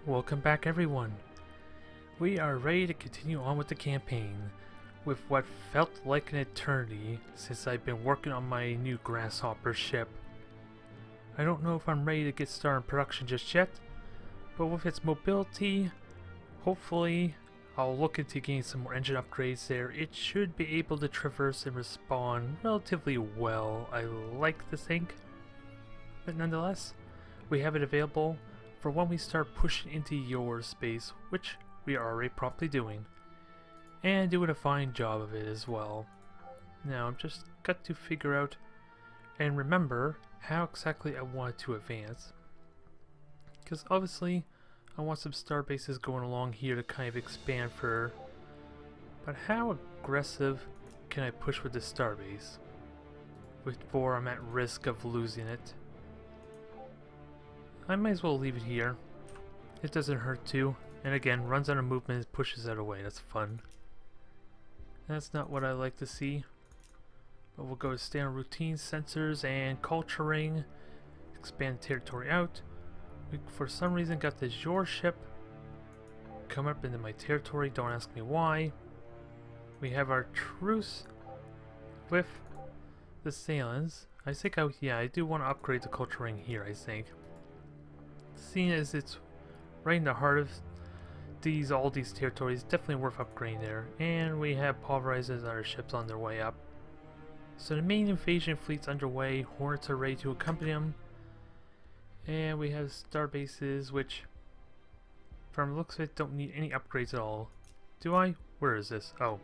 Welcome back everyone. We are ready to continue on with the campaign with what felt like an eternity since I've been working on my new Grasshopper ship. I don't know if I'm ready to get started in production just yet, but with its mobility, hopefully I'll look into getting some more engine upgrades there. It should be able to traverse and respawn relatively well, I like to think. But nonetheless, we have it available for when we start pushing into your space, which we are already promptly doing, and doing a fine job of it as well. Now I've just got to figure out and remember how exactly I want to advance, because obviously I want some star bases going along here to kind of expand for, but how aggressive can I push with this star base before I'm at risk of losing it? I might as well leave it here. It doesn't hurt to. And again, runs out of movement and pushes that away. That's fun. That's not what I like to see. But we'll go to standard routine, sensors, and culturing. Expand territory out. We, for some reason, got this your ship come up into my territory. Don't ask me why. We have our truce with the Salins. I think I do want to upgrade the culturing here, I think. Seeing as it's right in the heart of all these territories, definitely worth upgrading there. And we have pulverizers and our ships on their way up. So the main invasion fleet's underway, hornets are ready to accompany them. And we have star bases which, from the looks of it, don't need any upgrades at all. Do I? Where is this? Oh.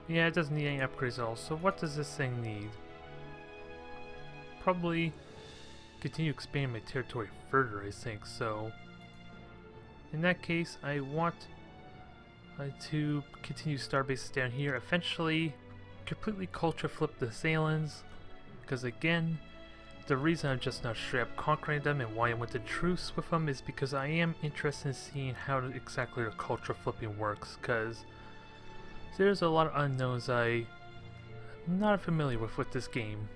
Yeah, it doesn't need any upgrades at all. So what does this thing need? Probably continue expanding my territory further, I think. So in that case, I want to continue starbases down here. Eventually, completely culture flip the Salins, because again, the reason I'm just not straight up conquering them and why I went to truce with them is because I am interested in seeing how exactly the culture flipping works, because there's a lot of unknowns I'm not familiar with this game.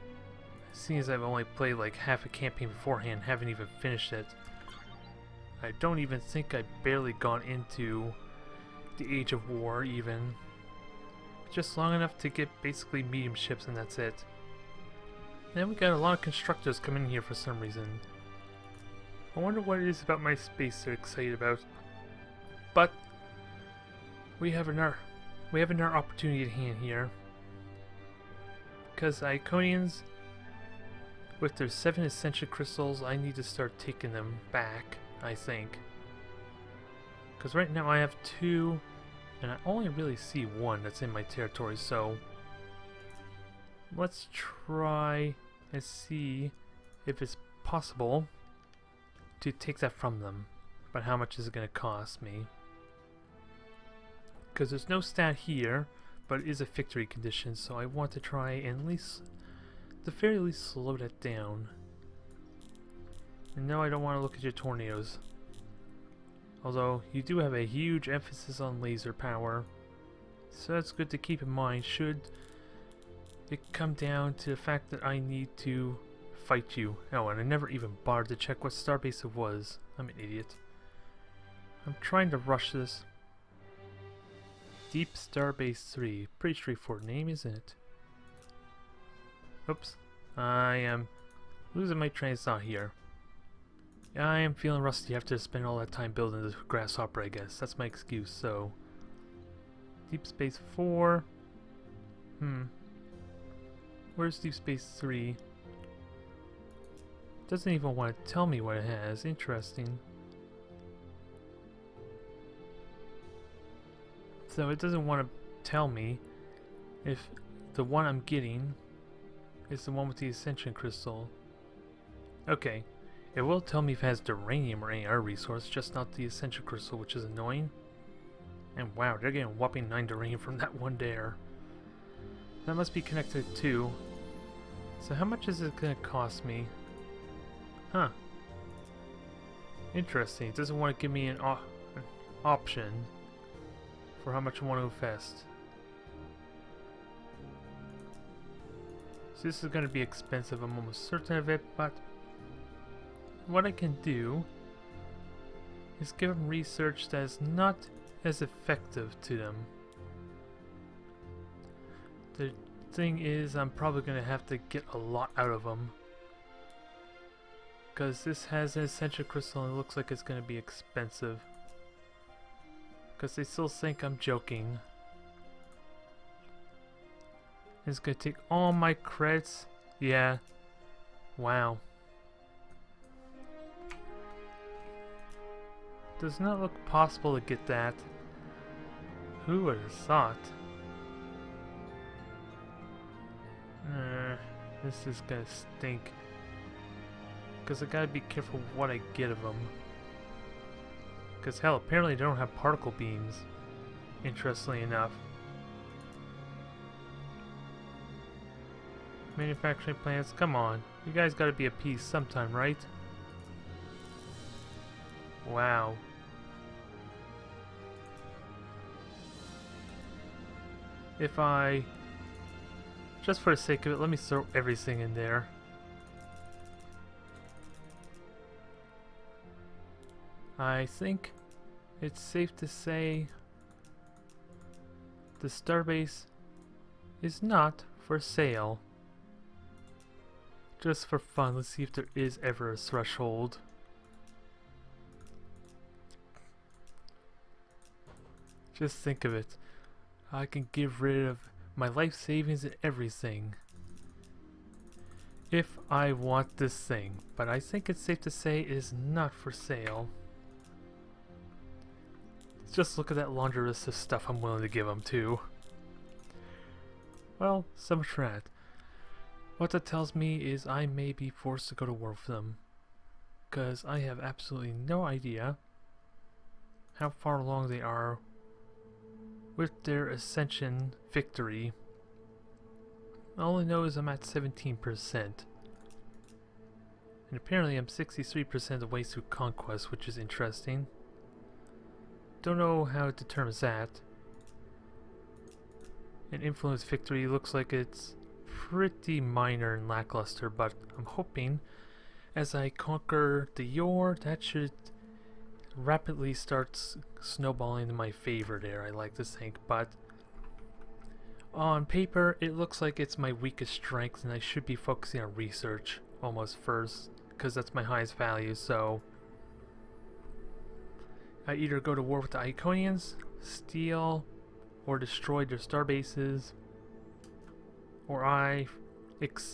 Seeing as I've only played like half a campaign beforehand, haven't even finished it. I don't even think I've barely gone into the Age of War even. Just long enough to get basically medium ships and that's it. Then we got a lot of constructors coming in here for some reason. I wonder what it is about my space they're excited about. But we have another opportunity at hand here. Because Iconians, with their 7 Ascension Crystals, I need to start taking them back, I think. Because right now I have 2, and I only really see 1 that's in my territory, so let's try and see if it's possible to take that from them. But how much is it going to cost me? Because there's no stat here, but it is a victory condition, so I want to try and at least, at the very least, slow that down. And no, I don't want to look at your tornadoes. Although, you do have a huge emphasis on laser power. So that's good to keep in mind should it come down to the fact that I need to fight you. Oh, and I never even bothered to check what starbase it was. I'm an idiot. I'm trying to rush this. Deep Starbase 3. Pretty straightforward name, isn't it? Oops. I am losing my train of thought here. I am feeling rusty after spending all that time building this Grasshopper, I guess. That's my excuse, so Deep Space 4. Where's Deep Space 3? Doesn't even want to tell me what it has. Interesting. So it doesn't want to tell me if the one I'm getting is the one with the Ascension Crystal. Okay. It will tell me if it has Duranium or any other resource, just not the Ascension Crystal, which is annoying. And wow, they're getting a whopping 9 Duranium from that one there. That must be connected too. So how much is it going to cost me? Huh. Interesting. It doesn't want to give me an option for how much I want to invest. So this is going to be expensive, I'm almost certain of it, but what I can do is give them research that is not as effective to them. The thing is, I'm probably going to have to get a lot out of them. Because this has an essential crystal and it looks like it's going to be expensive. Because they still think I'm joking. It's going to take all my credits. Yeah. Wow. Does not look possible to get that. Who would have thought? This is gonna stink. Because I gotta be careful what I get of them. Because hell, apparently they don't have particle beams. Interestingly enough. Manufacturing plants, come on. You guys gotta be appeased sometime, right? Wow. If I... Just for the sake of it, let me throw everything in there. I think it's safe to say the starbase is not for sale. Just for fun, let's see if there is ever a threshold. Just think of it. I can get rid of my life savings and everything if I want this thing, but I think it's safe to say it is not for sale. Just look at that laundry list of stuff I'm willing to give them too. Well, so much for that. What that tells me is I may be forced to go to war with them, because I have absolutely no idea how far along they are with their Ascension victory. All I know is I'm at 17%. And apparently I'm 63% of the way through Conquest, which is interesting. Don't know how it determines that. And Influence victory looks like it's pretty minor and lackluster, but I'm hoping as I conquer the Yor, that should rapidly starts snowballing in my favor there, I like to think, but on paper it looks like it's my weakest strength and I should be focusing on research almost first because that's my highest value. So I either go to war with the Iconians, steal or destroy their star bases, or I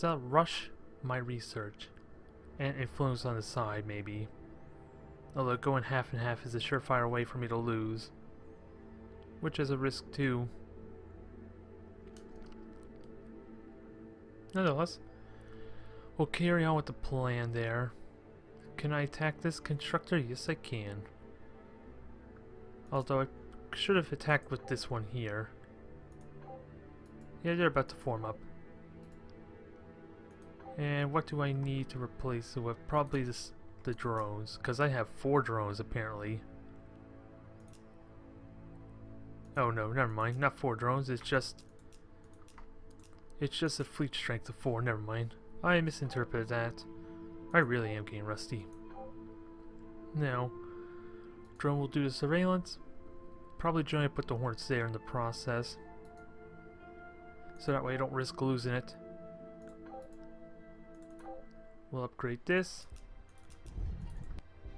rush my research and influence on the side maybe. Although going half and half is a surefire way for me to lose, which is a risk too. Nonetheless, we'll carry on with the plan there. Can I attack this constructor? Yes, I can. Although I should have attacked with this one here. Yeah, they're about to form up. And what do I need to replace it with? Probably the drones, because I have 4 drones apparently. Oh no, never mind. Not 4 drones. It's just a fleet strength of 4. Never mind. I misinterpreted that. I really am getting rusty. Now, drone will do the surveillance. Probably try to put the hornets there in the process, so that way I don't risk losing it. We'll upgrade this.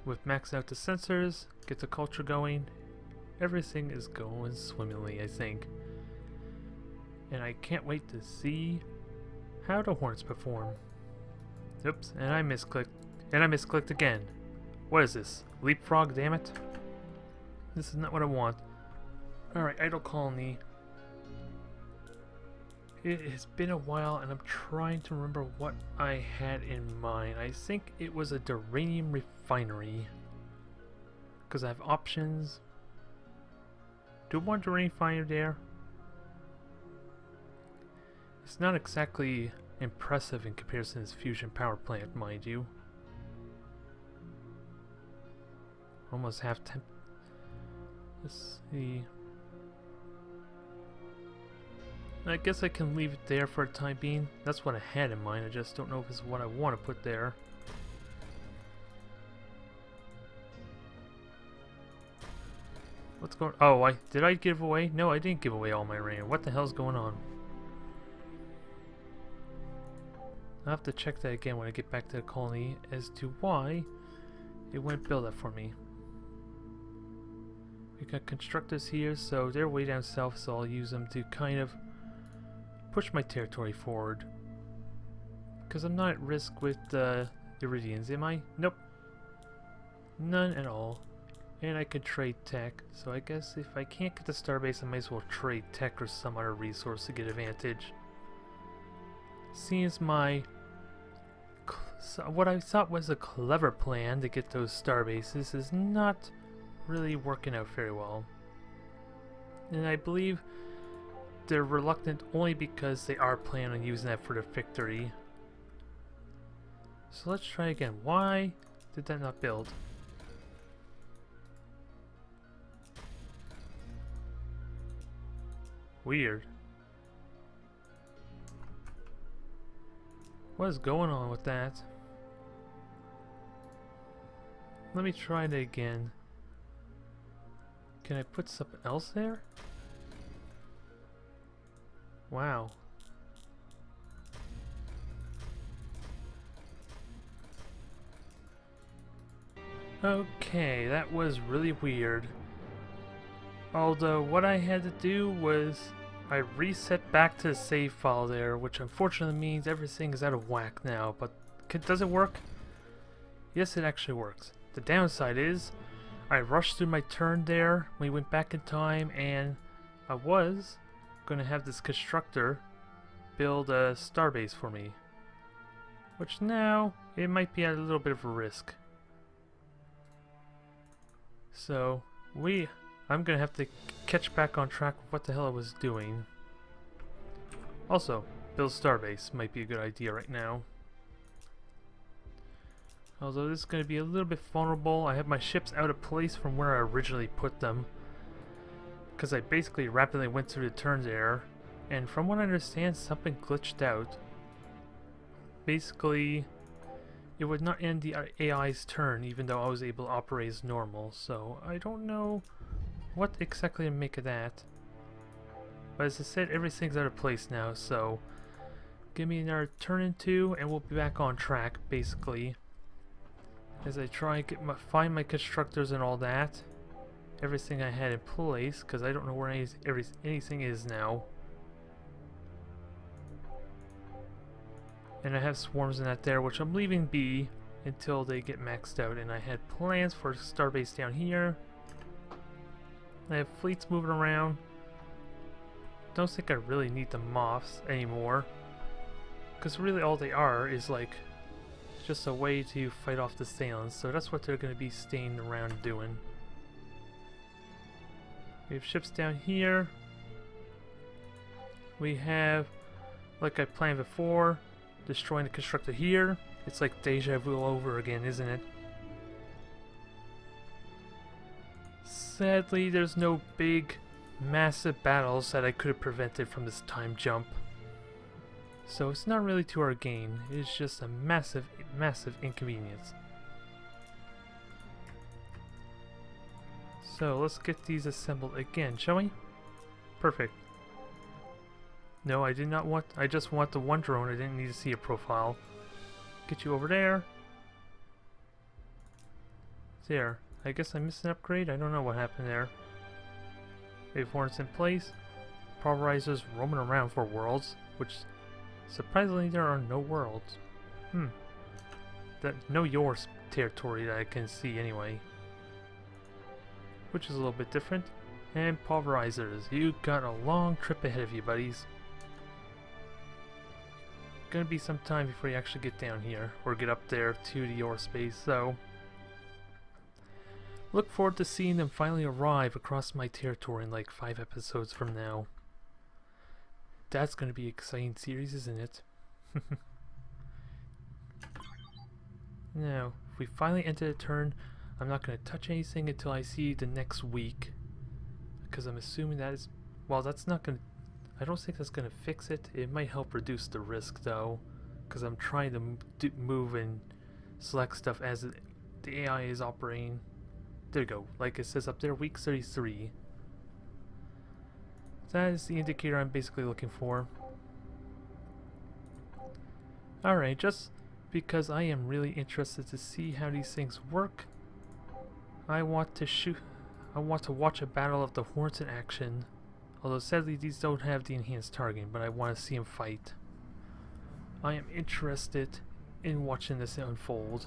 With max out the sensors, get the culture going, everything is going swimmingly, I think. And I can't wait to see how the hornets perform. Oops, and I misclicked. And I misclicked again. What is this? Leapfrog, damn it. This is not what I want. Alright, Idle Colony. It has been a while and I'm trying to remember what I had in mind. I think it was a Duranium refinery, because I have options. Do I want a Duranium refinery there? It's not exactly impressive in comparison to this fusion power plant, mind you. Almost half temp. Let's see. I guess I can leave it there for the time being. That's what I had in mind. I just don't know if it's what I want to put there. What's going... Oh, did I give away? No, I didn't give away all my rain. What the hell's going on? I'll have to check that again when I get back to the colony as to why it wouldn't build that for me. We got constructors here, so they're way down south, so I'll use them to kind of push my territory forward. Because I'm not at risk with the Iridians, am I? Nope. None at all. And I could trade tech, so I guess if I can't get the starbase, I might as well trade tech or some other resource to get advantage. Seeing as my... what I thought was a clever plan to get those starbases is not really working out very well. And I believe they're reluctant only because they are planning on using that for their victory. So let's try again. Why did that not build? Weird. What is going on with that? Let me try that again. Can I put something else there? Wow. Okay, that was really weird. Although what I had to do was I reset back to the save file there, which unfortunately means everything is out of whack now. But does it work? Yes, it actually works. The downside is I rushed through my turn there. We went back in time, and I was going to have this constructor build a starbase for me, which now it might be at a little bit of a risk. So I'm gonna have to catch back on track with what the hell I was doing. Also, build starbase might be a good idea right now. Although this is going to be a little bit vulnerable. I have my ships out of place from where I originally put them, because I basically rapidly went through the turns there, and from what I understand, something glitched out. Basically, it would not end the AI's turn even though I was able to operate as normal, so I don't know what exactly to make of that. But as I said, everything's out of place now, so give me another turn in two and we'll be back on track, basically. As I try and find my constructors and all that. Everything I had in place, because I don't know where anything is now. And I have swarms in that there, which I'm leaving be until they get maxed out. And I had plans for a starbase down here. I have fleets moving around. Don't think I really need the moths anymore, because really all they are is like just a way to fight off the Salons. So that's what they're going to be staying around doing. We have ships down here. We have, like I planned before, destroying the constructor here. It's like deja vu all over again, isn't it? Sadly, there's no big, massive battles that I could have prevented from this time jump. So it's not really to our gain. It's just a massive, massive inconvenience. So let's get these assembled again, shall we? Perfect. No, I did not want... I just want the one drone. I didn't need to see a profile. Get you over there. There. I guess I missed an upgrade. I don't know what happened there. Wave horns in place. Pulverizers roaming around for worlds, which surprisingly there are no worlds. No yours territory that I can see anyway. Which is a little bit different. And pulverizers. You got a long trip ahead of you, buddies. Gonna be some time before you actually get down here or get up there to the your space, so look forward to seeing them finally arrive across my territory in like 5 episodes from now. That's gonna be an exciting series, isn't it? Now, if we finally enter the turn, I'm not gonna touch anything until I see the next week, because I'm assuming that is, well, that's not gonna, I don't think that's going to fix it. It might help reduce the risk though, because I'm trying to move and select stuff as the AI is operating there you go. Like it says up there, week 33. That is the indicator I'm basically looking for. Alright, just because I am really interested to see how these things work, I want to watch a battle of the horns in action. Although sadly these don't have the enhanced targeting, but I want to see them fight. I am interested in watching this unfold.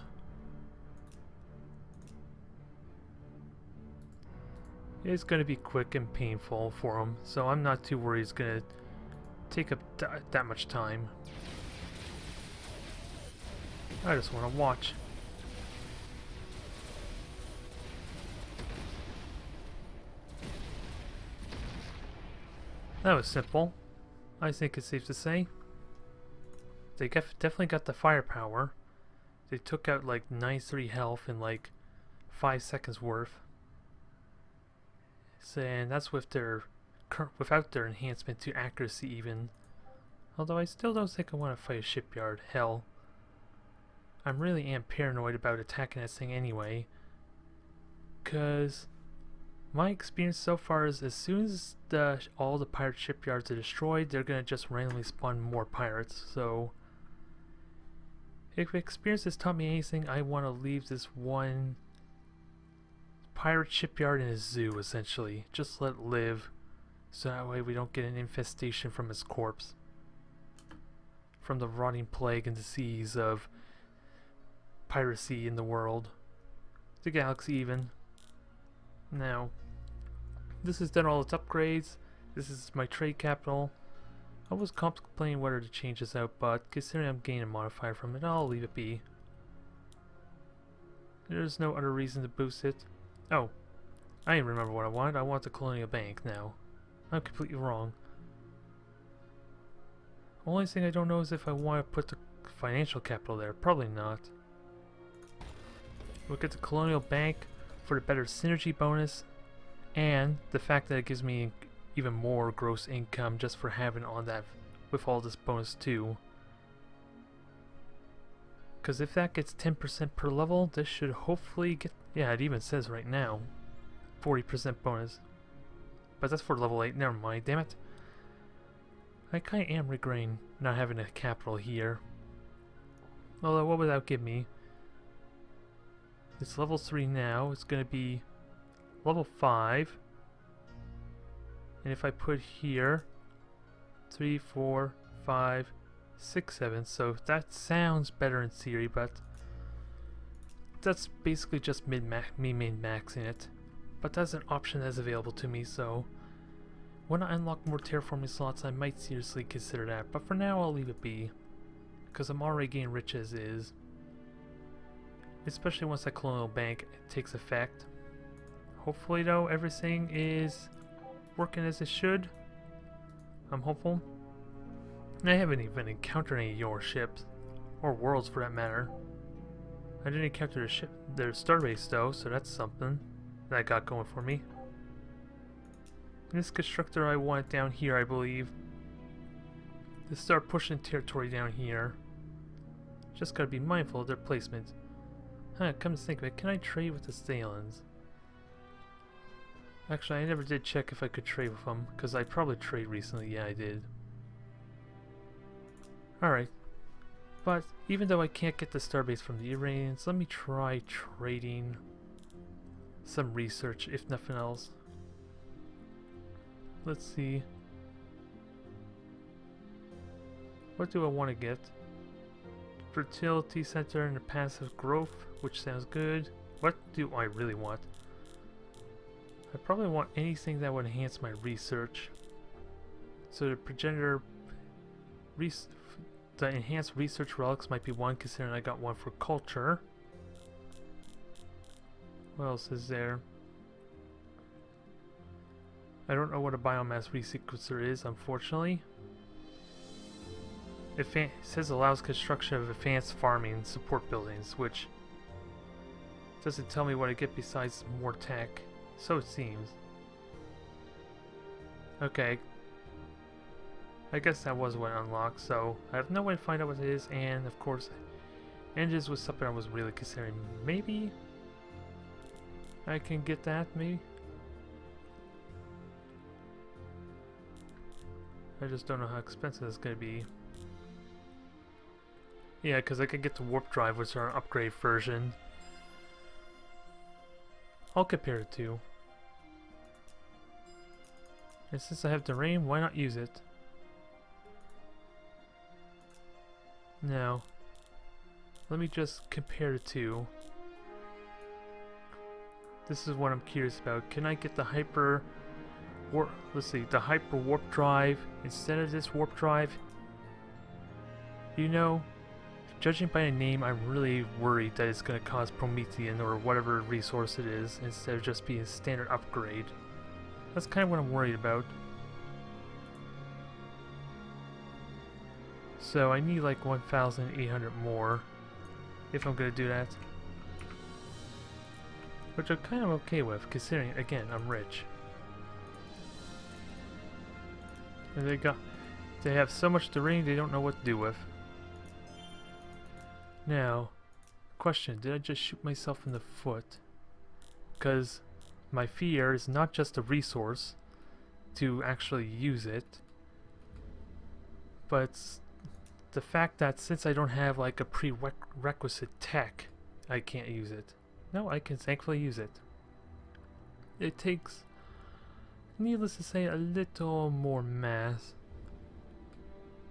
It's going to be quick and painful for him, so I'm not too worried it's going to take up that much time. I just want to watch. That was simple. I think it's safe to say. They definitely got the firepower. They took out like 93 health in like 5 seconds worth. So, and that's with their without their enhancement to accuracy even. Although I still don't think I want to fight a shipyard. Hell, I'm really am paranoid about attacking that thing anyway. Cause my experience so far is as soon as all the pirate shipyards are destroyed, they're gonna just randomly spawn more pirates. So if experience has taught me anything, I want to leave this one pirate shipyard in a zoo, essentially. Just let it live, so that way we don't get an infestation from its corpse. From the rotting plague and disease of piracy in the world. The galaxy even. Now, this has done all its upgrades. This is my trade capital. I was contemplating whether to change this out, but considering I'm gaining a modifier from it, I'll leave it be. There's no other reason to boost it. Oh, I remember what I wanted. I want the Colonial Bank now. I'm completely wrong. Only thing I don't know is if I want to put the financial capital there. Probably not. We'll get the Colonial Bank for the better synergy bonus and the fact that it gives me even more gross income just for having on that with all this bonus too. Because if that gets 10% per level, this should hopefully get, yeah, it even says right now 40% bonus. But that's for level 8, never mind, damn it. I kinda am regretting not having a capital here. Although what would that give me? It's level 3 now, it's gonna be level 5. And if I put here 3, 4, 5, 6, 7, so that sounds better in theory, but that's basically just me min-maxing it. But that's an option that's available to me, so when I unlock more terraforming slots I might seriously consider that, but for now I'll leave it be, because I'm already getting rich as is. Especially once that Colonial Bank takes effect. Hopefully though everything is working as it should. I'm hopeful. I haven't even encountered any of your ships, or worlds for that matter. I didn't encounter their starbase though, so that's something that I got going for me. And this constructor I want down here, I believe. To start pushing territory down here. Just gotta be mindful of their placement. Huh, come to think of it, can I trade with the Stalins? Actually, I never did check if I could trade with them, because I probably trade recently. Yeah, I did. Alright. But even though I can't get the starbase from the Iranians, let me try trading some research, if nothing else. Let's see. What do I want to get? Fertility Center and the passive growth, which sounds good. What do I really want? I probably want anything that would enhance my research. So the progenitor, the enhanced research relics might be one, considering I got one for culture. What else is there? I don't know what a biomass resequencer is, unfortunately. It says allows construction of advanced farming support buildings, which doesn't tell me what I get besides more tech. So it seems. Okay. I guess that was what unlocked, so I have no way to find out what it is, and of course, engines was something I was really considering. Maybe? I can get that, maybe? I just don't know how expensive it's going to be. Yeah, because I could get the warp drive, which are an upgrade version. I'll compare the two. And since I have the rain, why not use it? Now, let me just compare the two. This is what I'm curious about. Can I get the hyper warp? Let's see, the hyper warp drive instead of this warp drive? You know, judging by the name, I'm really worried that it's going to cause Promethean or whatever resource it is instead of just being a standard upgrade. That's kind of what I'm worried about. So I need like 1,800 more if I'm going to do that. Which I'm kind of okay with, considering, again, I'm rich. And they have so much terrain they don't know what to do with. Now, question, did I just shoot myself in the foot? Because my fear is not just a resource to actually use it, but the fact that since I don't have like a prerequisite tech, I can't use it. No, I can thankfully use it. It takes, needless to say, a little more math.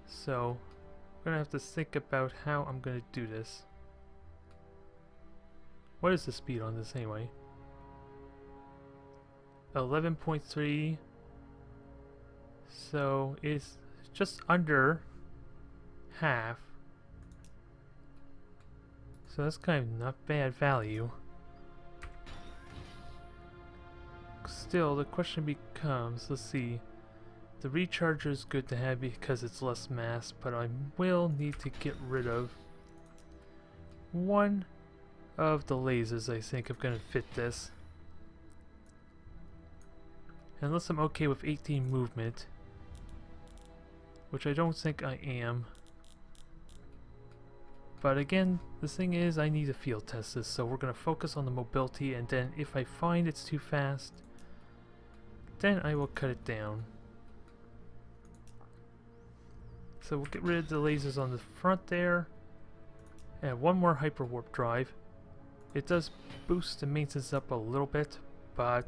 So, I'm gonna have to think about how I'm gonna do this. What is the speed on this anyway? 11.3. So it's just under half. So that's kind of not bad value. Still, the question becomes, let's see. The recharger is good to have because it's less mass, but I will need to get rid of one of the lasers I think I'm gonna fit this. Unless I'm okay with 18 movement, which I don't think I am. But again, the thing is I need to field test this, so we're gonna focus on the mobility, and then if I find it's too fast, then I will cut it down. So we'll get rid of the lasers on the front there. And one more hyper warp drive. It does boost the maintenance up a little bit, but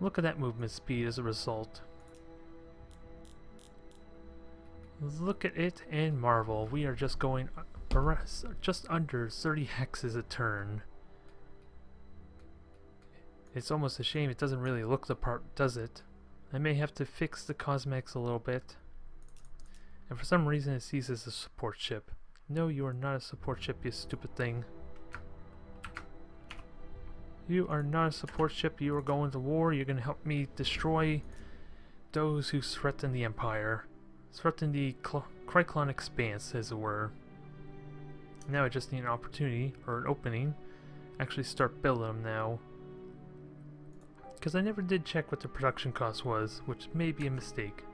look at that movement speed as a result. Look at it and marvel. We are just going just under 30 hexes a turn. It's almost a shame it doesn't really look the part, does it? I may have to fix the cosmetics a little bit. And for some reason it sees as a support ship. No, you are not a support ship, you stupid thing. You are not a support ship, you are going to war, you're going to help me destroy those who threaten the Empire. Threaten the Kry'klon Expanse, as it were. Now I just need an opportunity, or an opening, actually start building them now. Because I never did check what the production cost was, which may be a mistake.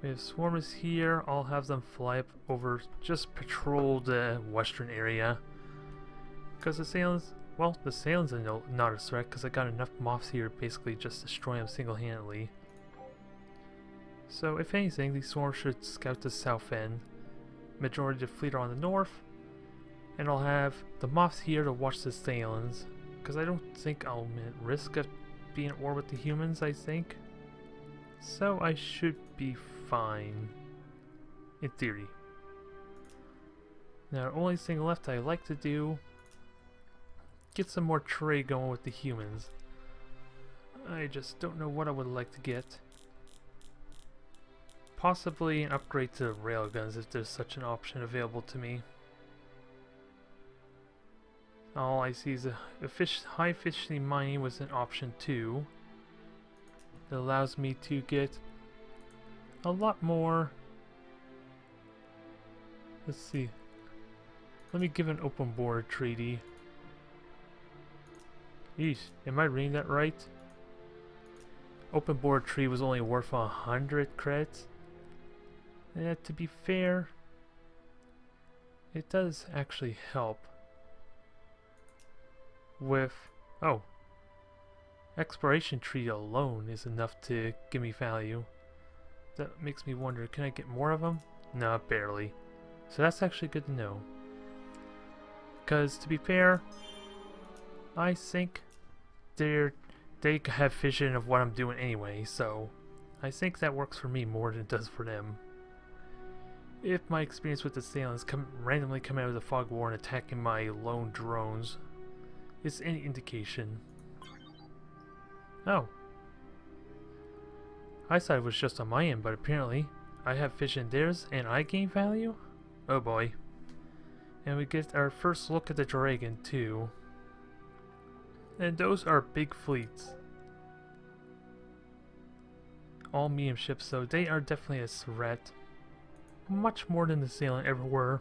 We have swarmers here. I'll have them fly up over, just patrol the western area. Because the Sailans, well, the Sailans are not a threat because I got enough moths here to basically just destroy them single-handedly. So if anything, these swarms should scout the south end. Majority of the fleet are on the north. And I'll have the moths here to watch the Sailans. Because I don't think I'll at risk of being at war with the humans, I think. So I should be fine. In theory. Now the only thing left I like to do, get some more trade going with the humans. I just don't know what I would like to get. Possibly an upgrade to the railguns if there's such an option available to me. All I see is a high efficiency mining was an option too. It allows me to get a lot more. Let's see. Let me give an open border treaty. Yeesh, am I reading that right? Open border treaty was only worth 100 credits. Yeah, to be fair, it does actually help. with... Oh. Exploration tree alone is enough to give me value. That makes me wonder, can I get more of them? No, barely. So that's actually good to know. Because, to be fair, I think they have vision of what I'm doing anyway, so I think that works for me more than it does for them. If my experience with the assailants randomly coming out of the fog war and attacking my lone drones is any indication. Oh. I thought it was just on my end, but apparently I have vision theirs and I gain value? Oh boy. And we get our first look at the dragon too. And those are big fleets. All medium ships, so they are definitely a threat. Much more than the assailant ever were.